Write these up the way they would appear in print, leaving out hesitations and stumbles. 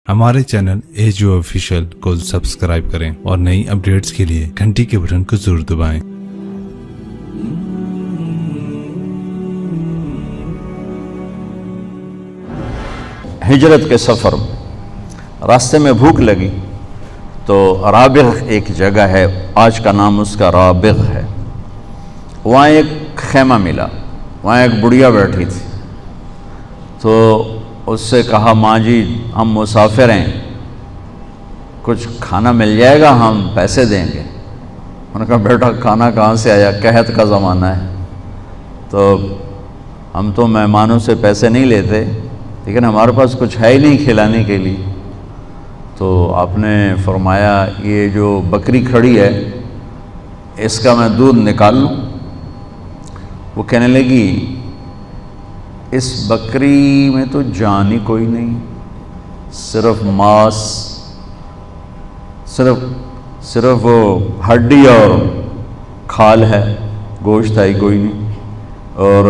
ہمارے channel AGO official کو subscribe کریں اور نئی اپڈیٹس کے لیے گھنٹی کے بٹن کو ضرور دبائیں۔ ہجرت کے سفر راستے میں بھوک لگی تو رابغ ایک جگہ ہے، آج کا نام اس کا رابغ ہے۔ وہاں ایک خیمہ ملا، وہاں ایک بڑھیا بیٹھی تھی، تو اس سے کہا ماں جی ہم مسافر ہیں، کچھ کھانا مل جائے گا، ہم پیسے دیں گے۔ انہوں نے کہا بیٹا کھانا کہاں سے آیا، قحط کا زمانہ ہے، تو ہم تو مہمانوں سے پیسے نہیں لیتے، لیکن ہمارے پاس کچھ ہے ہی نہیں کھلانے کے لیے۔ تو آپ نے فرمایا یہ جو بکری کھڑی ہے اس کا میں دودھ نکال لوں؟ وہ کہنے لگی اس بکری میں تو جان ہی کوئی نہیں، صرف ماس، صرف وہ ہڈی اور کھال ہے، گوشت ہے ہی کوئی نہیں، اور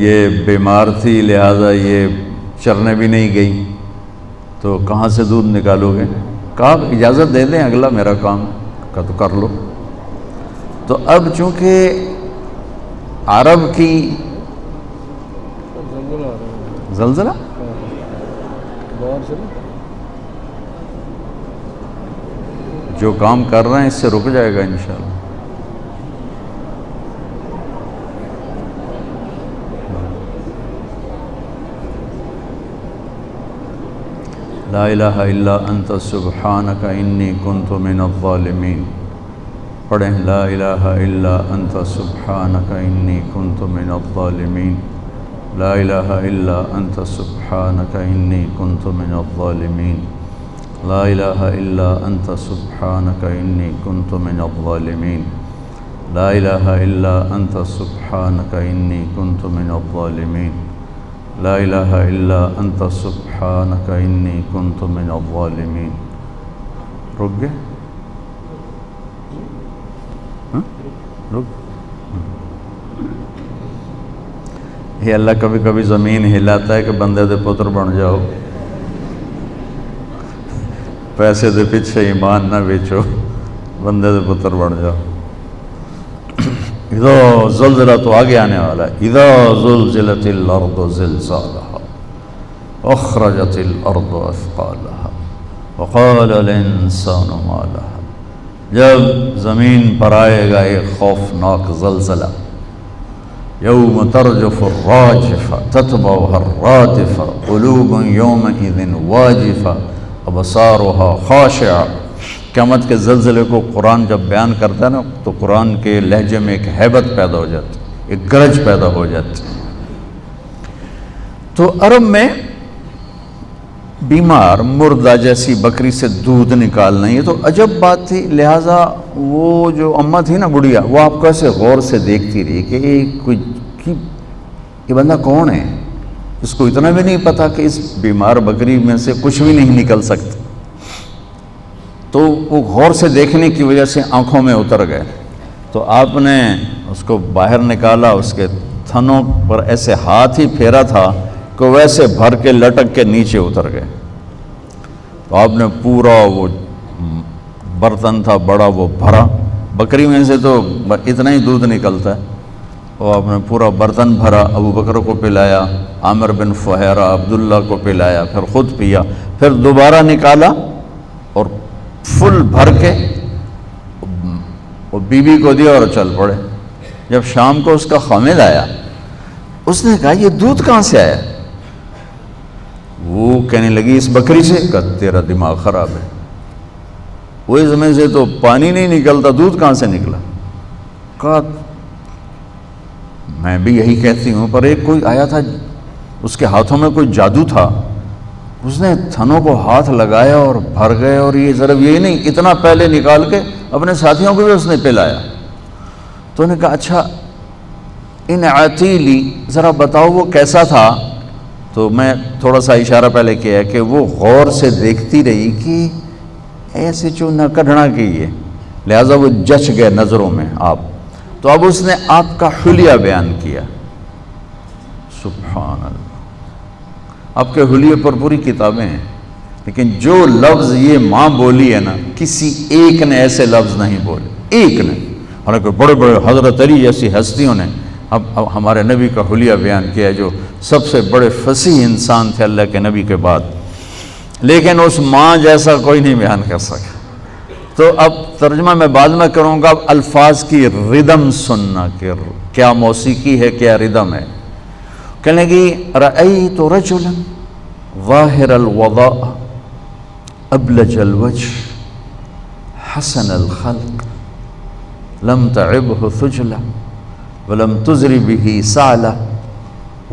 یہ بیمار تھی لہذا یہ چرنے بھی نہیں گئی، تو کہاں سے دودھ نکالو گے؟ کہا اجازت دے دیں اگلا میرا کام کا تو کر لو۔ تو اب چونکہ عرب کی زلزلہ جو کام کر رہے ہیں اس سے رک جائے گا انشاءاللہ۔ لا الہ الا انت سبحانک انی کنت من الظالمین۔ پڑھیں لا الہ الا انت سبحانک انی کنت من الظالمین، لا الہ الا انت سبحانک انی کنت من الظالمین، لا الہ الا انت سبحانک انی کنت من الظالمین، لا الہ الا انت سبحانک انی کنت من الظالمین، لا الہ الا انت سبحانک انی کنت من الظالمین۔ رک گئے؟ رک یہ اللہ کبھی کبھی زمین ہلاتا ہے کہ بندے دے پتر بن جاؤ، پیسے دے پیچھے ایمان نہ بیچو، بندے دے پتر بن جاؤ۔ اذا زلزلہ تو آگے آنے والا ہے، اذا زلزلت الارض زلزالها اخرجت الارض اثقالها وقال الانسان ما لها۔ جب زمین پر آئے گا ایک خوفناک زلزلہ، یوم ترجف الراجفہ تتبعها الرادفہ قلوب یومئذ واجفہ ابصارها خاشعہ۔ قیامت کے زلزلے کو قرآن جب بیان کرتا ہے نا تو قرآن کے لہجے میں ایک ہیبت پیدا ہو جاتی، ایک گرج پیدا ہو جاتی۔ تو عرب میں بیمار مردہ جیسی بکری سے دودھ نکالنا یہ تو عجب بات تھی، لہٰذا وہ جو اماں تھی نا بڑھیا، وہ آپ کو ایسے غور سے دیکھتی رہی کہ یہ بندہ کون ہے، اس کو اتنا بھی نہیں پتا کہ اس بیمار بکری میں سے کچھ بھی نہیں نکل سکتا۔ تو وہ غور سے دیکھنے کی وجہ سے آنکھوں میں اتر گئے، تو آپ نے اس کو باہر نکالا، اس کے تھنوں پر ایسے ہاتھ ہی پھیرا تھا کہ ویسے بھر کے لٹک کے نیچے اتر گئے۔ تو آپ نے پورا وہ برتن تھا بڑا وہ بھرا، بکری میں سے تو اتنا ہی دودھ نکلتا ہے، اور آپ نے پورا برتن بھرا، ابو بکر کو پلایا، عامر بن فہیرہ عبداللہ کو پلایا، پھر خود پیا، پھر دوبارہ نکالا اور فل بھر کے وہ بیوی کو دیا اور چل پڑے۔ جب شام کو اس کا خامد آیا، اس نے کہا یہ دودھ کہاں سے آیا؟ وہ کہنے لگی اس بکری سے۔ کہا تیرا دماغ خراب ہے، وہ اس میں سے تو پانی نہیں نکلتا، دودھ کہاں سے نکلا؟ کہا میں بھی یہی کہتی ہوں، پر ایک کوئی آیا تھا، اس کے ہاتھوں میں کوئی جادو تھا، اس نے تھنوں کو ہاتھ لگایا اور بھر گئے، اور یہ ضرب یہی نہیں اتنا پہلے نکال کے اپنے ساتھیوں کو بھی اس نے پلایا۔ تو انہوں نے کہا اچھا ان عتیلی ذرا بتاؤ وہ کیسا تھا؟ تو میں تھوڑا سا اشارہ پہلے کیا ہے کہ وہ غور سے دیکھتی رہی کہ ایسے چوں نہ کڑھنا کی ہے، لہٰذا وہ جچ گئے نظروں میں آپ۔ تو اب اس نے آپ کا حلیہ بیان کیا، سبحان اللہ، آپ کے حلیے پر پوری کتابیں ہیں، لیکن جو لفظ یہ ماں بولی ہے نا، کسی ایک نے ایسے لفظ نہیں بولے، ایک نے، حالانکہ بڑے بڑے حضرت علی جیسی ہستیوں نے اب ہمارے نبی کا حلیہ بیان کیا ہے، جو سب سے بڑے فصیح انسان تھے اللہ کے نبی کے بعد، لیکن اس ماں جیسا کوئی نہیں بیان کر سکا۔ تو اب ترجمہ میں بعد میں کروں گا، اب الفاظ کی ردم سننا کہ کیا موسیقی ہے، کیا ردم ہے۔ کہنے لگی رأیت رجلا ظاہر الوضاء ابلج الوجه حسن الخلق لم تعبه ثجلة ولم تزر به سعلة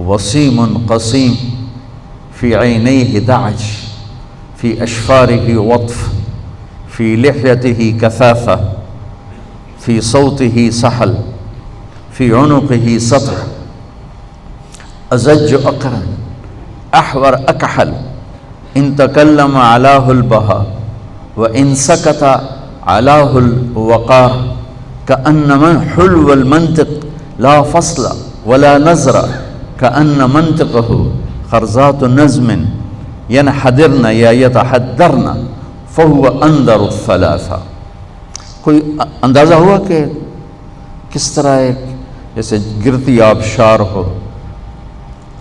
وسيم قصيم في عينيه دعج في أشفاره وطف في لحيته كثافة في صوته سحل في عنقه سطع أزج أقرن أحور أكحل إن تكلم علاه البهاء وإن سكت علاه الوقار كأن من حلو المنطق لا فصل ولا نظر كأن منطقه خرزات نظم ينحدرن یا يتحدرن فهو أندر الثلاثة۔ کوئی اندازہ ہوا کہ کس طرح ایک جیسے گرتی آبشار ہو،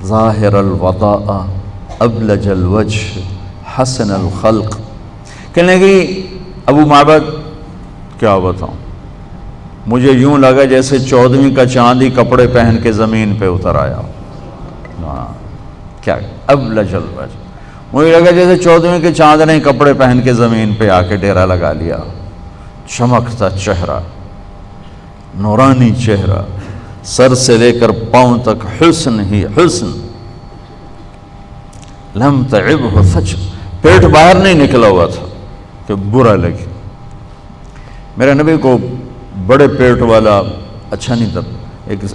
ظاہر الوضاء ابلج الوجه حسن الخلق۔ کہنے لگی ابو معبد کیا بتاؤں، مجھے یوں لگا جیسے 14ویں کا چاند ہی کپڑے پہن کے زمین پہ اتر آیا۔ کیا ابلج الوجه، مجھے لگا جیسے 14ویں کے چاند نے کپڑے پہن کے زمین پہ آ کے ڈیرا لگا لیا۔ چمکتا چہرہ، نورانی چہرہ، سر سے لے کر پاؤں تک حسن ہی حسن، لم تعبہ فجر، پیٹ باہر نہیں نکلا ہوا تھا کہ برا لگے۔ میرے نبی کو بڑے پیٹ والا اچھا نہیں تھا۔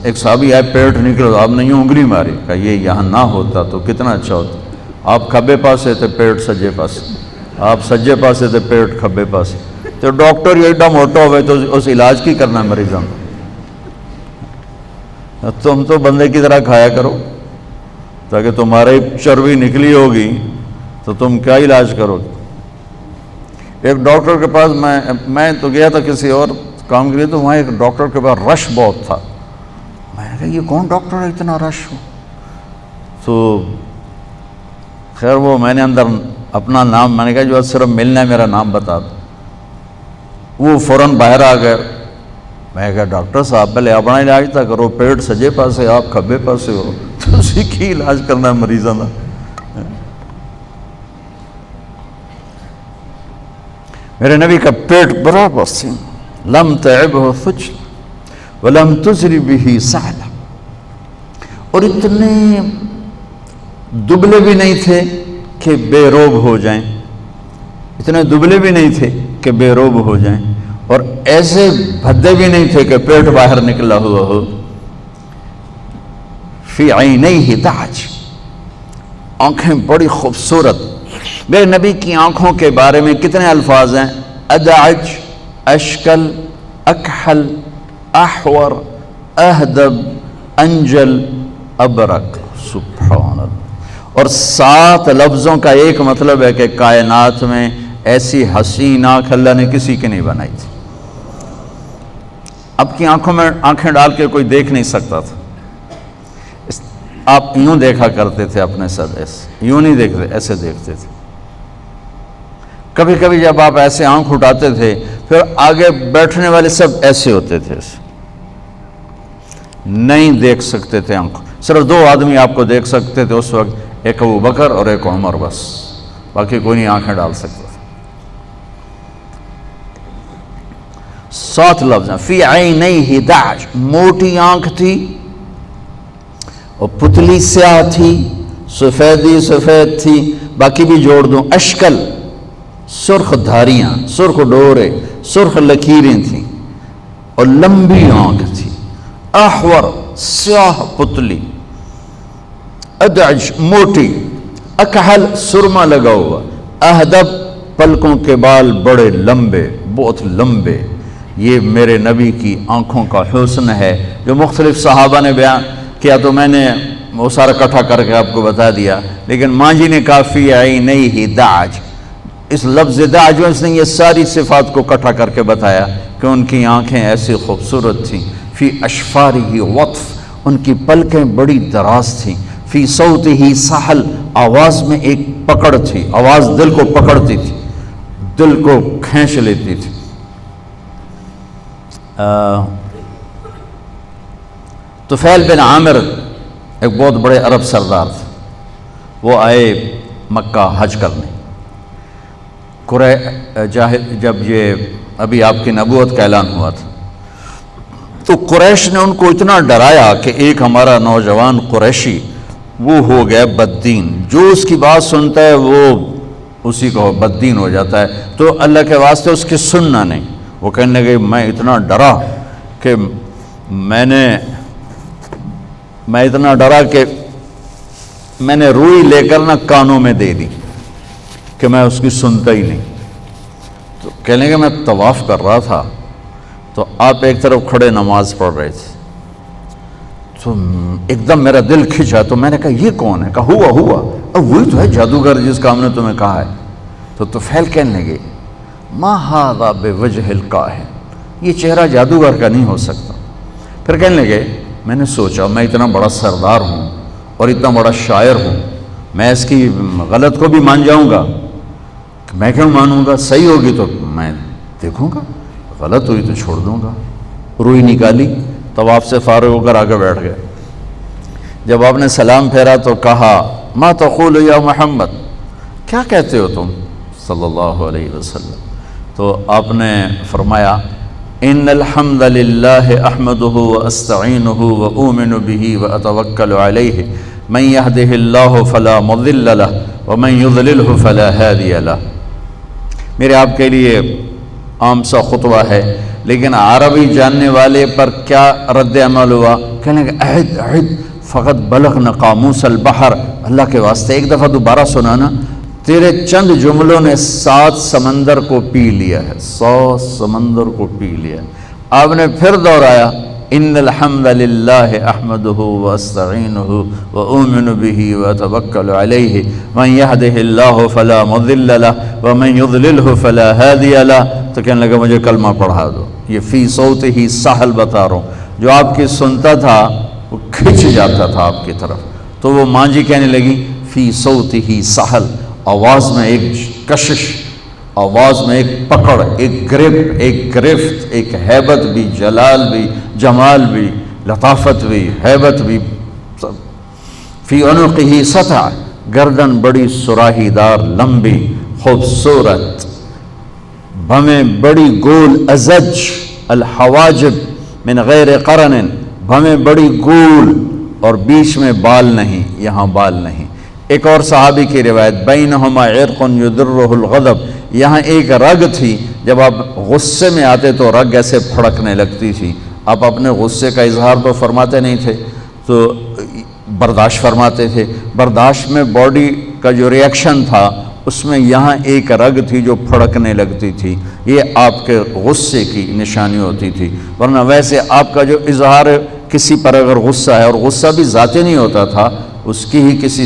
ایک صحابی آئے، پیٹ نکلا، آپ نے یوں انگلی ماری، کہا یہ یہاں نہ ہوتا تو کتنا اچھا ہوتا۔ آپ کھبے پاسے تھے، پیٹ سجے پاسے، آپ سجے پاسے تھے، پیٹ کھبے پاسے، تو ڈاکٹر یہ ایڈا موٹا ہوئے تو اس علاج کی کرنا مریضوں کو۔ تم تو بندے کی طرح کھایا کرو، تاکہ تمہاری چربی نکلی ہوگی تو تم کیا علاج کرو گے۔ ایک ڈاکٹر کے پاس میں تو گیا تھا کسی اور کام کے لیے، تو وہاں ایک ڈاکٹر کے پاس رش بہت تھا۔ میں نے کہا یہ کون ڈاکٹر ہے اتنا رش ہو؟ تو خیر وہ میں نے اندر اپنا نام، میں نے کہا جو صرف ملنا ہے میرا نام بتا دو۔ وہ فوراً باہر آ گئے۔ میں نے کہا ڈاکٹر صاحب پہلے اپنا علاج تھا کرو، پیٹ سجے پاسے آپ کھبے پاسے ہو، تو اسی کی علاج کرنا ہے مریضوں کا۔ میرے نبی کا پیٹ برابر سے، لم تعبہ فجل ولم تزر بہ سعلہ، اور اتنے دبلے بھی نہیں تھے کہ بے روب ہو جائیں، اتنے دبلے بھی نہیں تھے کہ بے روب ہو جائیں، اور ایسے بھدے بھی نہیں تھے کہ پیٹ باہر نکلا ہوا ہو۔ فی عینیہ دعج، آنکھیں بڑی خوبصورت۔ میرے نبی کی آنکھوں کے بارے میں کتنے الفاظ ہیں؟ ادعج، اشکل، اکحل، احور، اہدب، انجل، ابرق۔ سبحان اللہ۔ اور 7 لفظوں کا ایک مطلب ہے کہ کائنات میں ایسی حسین آنکھ اللہ نے کسی کی نہیں بنائی تھی۔ اب کی آنکھوں میں آنکھیں ڈال کے کوئی دیکھ نہیں سکتا تھا۔ آپ یوں دیکھا کرتے تھے اپنے ساتھ، ایسے یوں نہیں دیکھتے، ایسے دیکھتے تھے۔ کبھی کبھی جب آپ ایسے آنکھ اٹھاتے تھے، پھر آگے بیٹھنے والے سب ایسے ہوتے تھے، ایسے نہیں دیکھ سکتے تھے آنکھ۔ صرف 2 آدمی آپ کو دیکھ سکتے تھے اس وقت، ایک ابو بکر اور ایک عمر، بس باقی کوئی نہیں آنکھیں ڈال سکتا تھا۔ 7 لفظ ہیں۔ فی عینیہ دعج، موٹی آنکھ تھی اور پتلی سیاہ تھی، سفیدی سفید تھی، باقی بھی جوڑ دوں۔ اشکل، سرخ دھاریاں، سرخ ڈورے، سرخ لکیریں تھیں، اور لمبی آنکھ تھی۔ احور، سیاہ پتلی۔ ادعج، موٹی۔ اکحل، سرما لگا ہوا۔ اہدب، پلکوں کے بال بڑے لمبے، بہت لمبے۔ یہ میرے نبی کی آنکھوں کا حسن ہے جو مختلف صحابہ نے بیان کیا، تو میں نے وہ سارا اکٹھا کر کے آپ کو بتا دیا، لیکن ماں جی نے کہا فی عینیہ دعج، اس لفظ دعج میں اس نے یہ ساری صفات کو اکٹھا کر کے بتایا کہ ان کی آنکھیں ایسی خوبصورت تھیں، فی اشفارہ وطف، ان کی پلکیں بڑی دراز تھیں، فی صوتہ سحل، آواز میں ایک پکڑ تھی، آواز دل کو پکڑتی تھی، دل کو کھینچ لیتی تھی۔ طفیل بن عامر ایک بہت بڑے عرب سردار تھے، وہ آئے مکہ حج کرنے۔ جب یہ ابھی آپ کی نبوت کا اعلان ہوا تھا تو قریش نے ان کو اتنا ڈرایا کہ ایک ہمارا نوجوان قریشی وہ ہو گیا بددین، جو اس کی بات سنتا ہے وہ اسی کو بددین ہو جاتا ہے، تو اللہ کے واسطے اس کی سننا نہیں۔ وہ کہنے لگے میں اتنا ڈرا کہ میں اتنا ڈرا کہ میں نے روئی لے کر نہ کانوں میں دے دی کہ میں اس کی سنتا ہی نہیں۔ تو کہنے کہ میں طواف کر رہا تھا تو آپ ایک طرف کھڑے نماز پڑھ رہے تھے، تو ایک دم میرا دل کھنچا، تو میں نے کہا یہ کون ہے؟ کہا ہوا اب وہی تو ہے جادوگر جس کا ہم نے تمہیں کہا ہے۔ تو طفیل کہنے لگے ما ھذا بوجہ الکاہن، یہ چہرہ جادوگر کا نہیں ہو سکتا۔ پھر کہنے لگے میں نے سوچا میں اتنا بڑا سردار ہوں اور اتنا بڑا شاعر ہوں، میں اس کی غلط کو بھی مان جاؤں گا؟ میں کیوں مانوں گا؟ صحیح ہوگی تو میں دیکھوں گا، غلط ہوئی تو چھوڑ دوں گا۔ روئی نکالی، طواف سے فارغ ہو کر آگے بیٹھ گئے۔ جب آپ نے سلام پھیرا تو کہا ما تقول یا محمد، کیا کہتے ہو تم صلی اللہ علیہ وسلم؟ تو آپ نے فرمایا ان الحمد للہ احمدہ واستعینہ واؤمن بہ واتوکل علیہ من یہدہ اللہ فلا مضل لہ ومن یضللہ فلا ہادی لہ۔ میرے آپ کے لیے عام سا خطبہ ہے، لیکن عربی جاننے والے پر کیا رد عمل ہوا؟ کہنے کہ عہد فقط بلغنا قاموس البحر، اللہ کے واسطے ایک دفعہ دوبارہ سنانا، تیرے چند جملوں نے 7 سمندر کو پی لیا ہے، 7 سمندر کو پی لیا۔ آپ نے پھر دہرایا ان الحمد للہ احمدہ واستعینہ واؤمن بہ واتوکل علیہ من یہدہ اللہ فلا مضل لہ ومن یضللہ فلا ہادی لہ۔ تو کہنے لگا مجھے کلمہ پڑھا دو۔ یہ فی صوتہ سحل بتا رہا ہوں، جو آپ کی سنتا تھا وہ کھنچ جاتا تھا آپ کی طرف۔ تو وہ ماں جی کہنے لگی فی صوتہ سحل، آواز میں ایک کشش، آواز میں ایک پکڑ، ایک گرپ، ایک گرفت، ایک ہیبت بھی، جلال بھی، جمال بھی، لطافت بھی، ہیبت بھی۔ فی عنقہ سطع، گردن بڑی سراہی دار، لمبی، خوبصورت، بھمیں بڑی گول، ازج الحواجب من غیر قرن، بھمیں بڑی گول اور بیچ میں بال نہیں، یہاں بال نہیں۔ ایک اور صحابی کی روایت بینہما عرق یدرہ الغضب، یہاں ایک رگ تھی، جب آپ غصے میں آتے تو رگ ایسے پھڑکنے لگتی تھی۔ آپ اپنے غصے کا اظہار تو فرماتے نہیں تھے، تو برداشت فرماتے تھے۔ برداشت میں باڈی کا جو ریئیکشن تھا اس میں یہاں ایک رگ تھی جو پھڑکنے لگتی تھی، یہ آپ کے غصے کی نشانی ہوتی تھی۔ ورنہ ویسے آپ کا جو اظہار کسی پر اگر غصہ ہے، اور غصہ بھی ذاتی نہیں ہوتا تھا، اس کی ہی کسی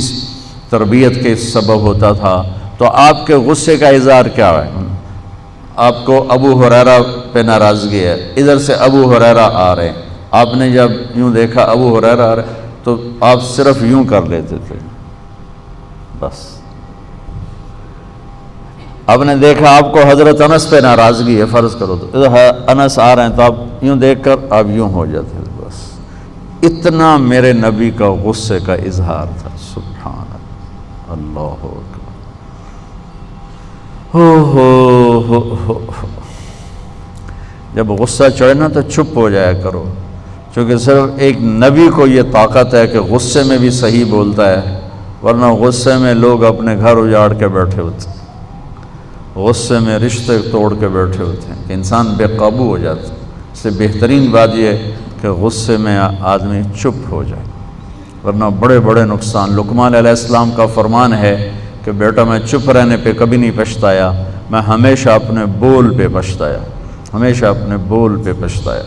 تربیت کے سبب ہوتا تھا، تو آپ کے غصے کا اظہار کیا ہے؟ آپ کو ابو ہریرہ پہ ناراضگی ہے، ادھر سے ابو ہریرہ آ رہے ہیں، آپ نے جب یوں دیکھا ابو ہریرہ آ رہے تو آپ صرف یوں کر لیتے تھے، بس۔ آپ نے دیکھا آپ کو حضرت انس پہ ناراضگی ہے، فرض کرو تو ادھر انس آ رہے ہیں تو آپ یوں دیکھ کر آپ یوں ہو جاتے تھے، بس۔ اتنا میرے نبی کا غصے کا اظہار تھا، سبحان اللہ اکبر۔ ہو جب غصہ چڑھے نا تو چپ ہو جایا کرو، چونکہ صرف ایک نبی کو یہ طاقت ہے کہ غصے میں بھی صحیح بولتا ہے، ورنہ غصے میں لوگ اپنے گھر اجاڑ کے بیٹھے ہوتے ہیں، غصے میں رشتے توڑ کے بیٹھے ہوتے ہیں، کہ انسان بے قابو ہو جاتا ہے۔ اس سے بہترین بات یہ ہے کہ غصے میں آدمی چپ ہو جائے، ورنہ بڑے بڑے نقصان۔ لقمان علیہ السلام کا فرمان ہے کہ بیٹا میں چپ رہنے پہ کبھی نہیں پچھتایا، میں ہمیشہ اپنے بول پہ پچھتایا، ہمیشہ اپنے بول پہ پچھتایا۔